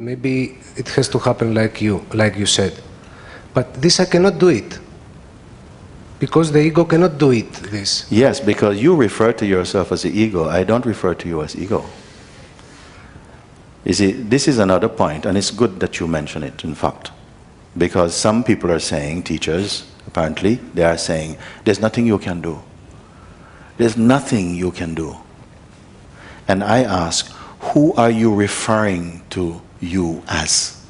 Maybe it has to happen like you said. But this I cannot do it. Because the ego cannot do it, this. Yes, because you refer to yourself as the ego. I don't refer to you as ego. You see, this is another point, and it's good that you mention it, in fact. Because some people are saying, teachers, apparently, they are saying, there's nothing you can do. There's nothing you can do. And I ask, who are you referring to you as?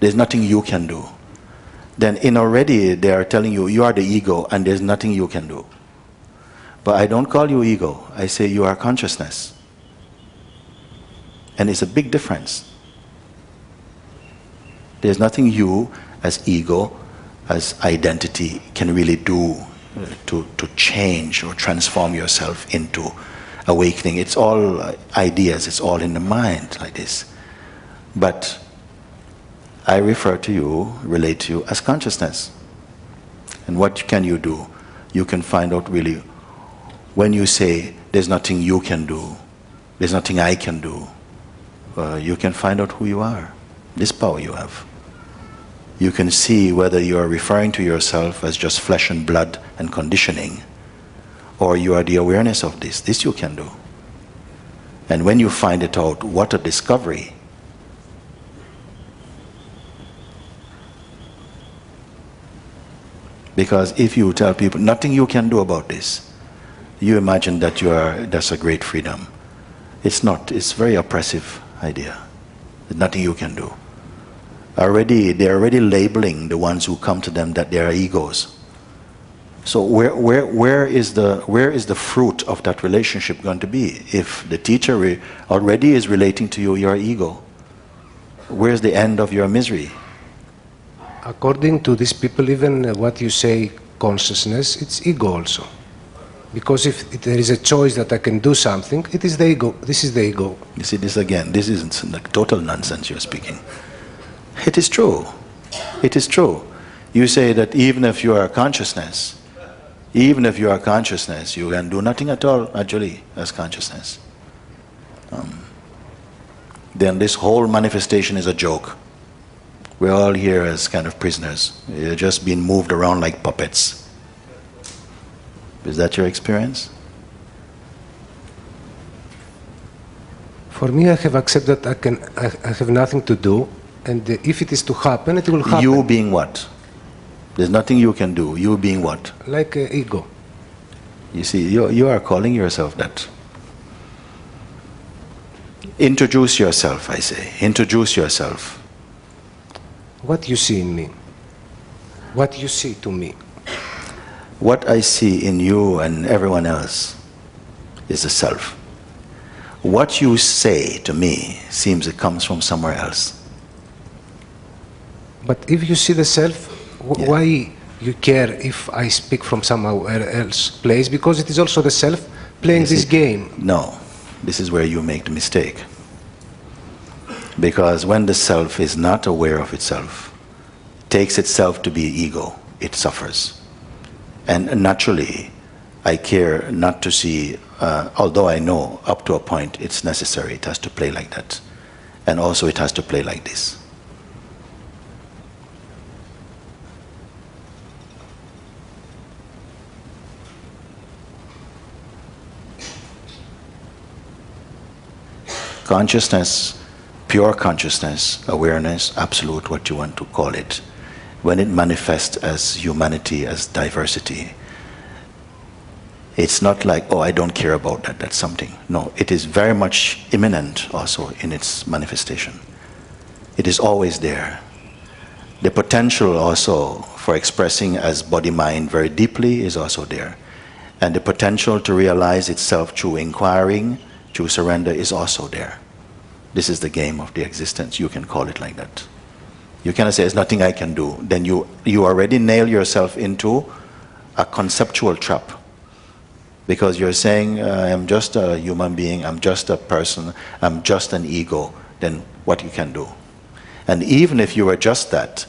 There's nothing you can do. Then in already they are telling you, you are the ego and there's nothing you can do. But I don't call you ego. I say you are consciousness. And it's a big difference. There's nothing you as ego, as identity can really do to change or transform yourself into awakening. It's all ideas, it's all in the mind like this. But I refer to you, relate to you as consciousness. And what can you do? You can find out really, when you say there's nothing you can do, there's nothing I can do, you can find out who you are, this power you have. You can see whether you are referring to yourself as just flesh and blood and conditioning, or you are the awareness of this. This you can do. And when you find it out, what a discovery. Because if you tell people, nothing you can do about this, you imagine that that's a great freedom. It's not. It's a very oppressive idea. There's nothing you can do. They're already labeling the ones who come to them that they are egos. So where is the fruit of that relationship going to be? If the teacher already is relating to you, your ego, where's the end of your misery? According to these people, even what you say, consciousness, it's ego also. Because if there is a choice that I can do something, it is the ego. This is the ego. You see this again. This isn't like total nonsense you're speaking. It is true. It is true. You say that even if you are consciousness, you can do nothing at all actually as consciousness. Then this whole manifestation is a joke. We're all here as kind of prisoners. You're just being moved around like puppets. Is that your experience? For me, I have accepted that I have nothing to do, and if it is to happen, it will happen. You being what? There's nothing you can do. You being what? Like ego. You see, you are calling yourself that. Introduce yourself, I say. Introduce yourself. What you see in me? What you see to me? What I see in you and everyone else is the self. What you say to me seems it comes from somewhere else. But if you see the self, why you care if I speak from somewhere else place? Because it is also the self playing this game. No, this is where you make the mistake. Because when the self is not aware of itself, takes itself to be ego, it suffers. And naturally, I care not to see, although I know up to a point it's necessary, it has to play like that. And also it has to play like this. Consciousness, pure consciousness, awareness, absolute, what you want to call it, when it manifests as humanity, as diversity, it's not like, oh, I don't care about that, that's something. No, it is very much imminent also in its manifestation. It is always there. The potential also for expressing as body-mind very deeply is also there. And the potential to realize itself through inquiring, through surrender is also there. This is the game of the existence. You can call it like that. You cannot say, there's nothing I can do. Then you already nail yourself into a conceptual trap. Because you're saying, I'm just a human being, I'm just a person, I'm just an ego. Then what you can do? And even if you are just that,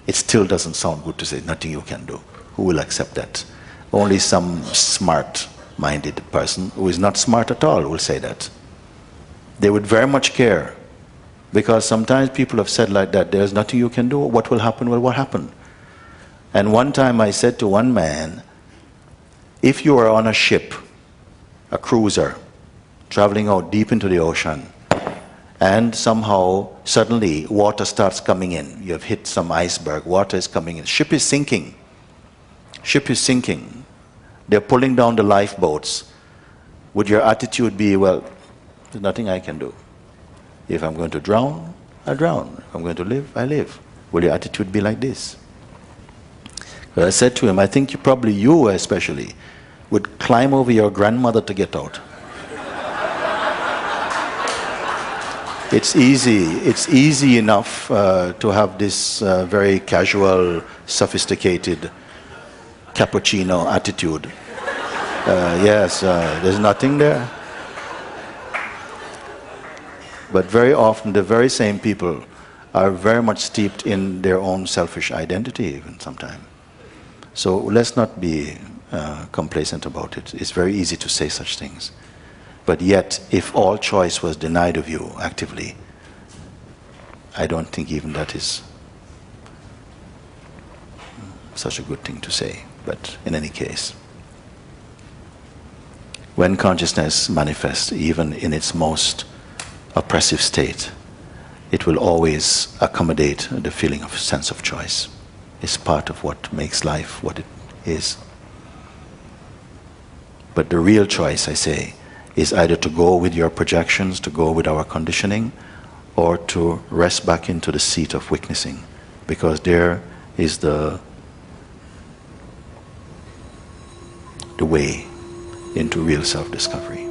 it still doesn't sound good to say, nothing you can do. Who will accept that? Only some smart-minded person who is not smart at all will say that. They would very much care Because sometimes people have said like that, there's nothing you can do, what will happen, well, what happened? And one time I said to one man, if you are on a ship, a cruiser, traveling out deep into the ocean, and somehow, suddenly, water starts coming in. You have hit some iceberg, water is coming in. Ship is sinking. Ship is sinking. They're pulling down the lifeboats. Would your attitude be, well, there's nothing I can do. If I'm going to drown, I drown. If I'm going to live, I live. Will your attitude be like this? Well, I said to him, I think you especially, would climb over your grandmother to get out. It's easy enough to have this very casual, sophisticated cappuccino attitude. Yes, there's nothing there. But very often the very same people are very much steeped in their own selfish identity even sometimes. So let's not be complacent about it. It's very easy to say such things. But yet, if all choice was denied of you actively, I don't think even that is such a good thing to say. But in any case, when consciousness manifests, even in its most oppressive state, it will always accommodate the feeling of sense of choice. It's part of what makes life what it is. But the real choice, I say, is either to go with your projections, to go with our conditioning, or to rest back into the seat of witnessing, because there is the way into real self-discovery.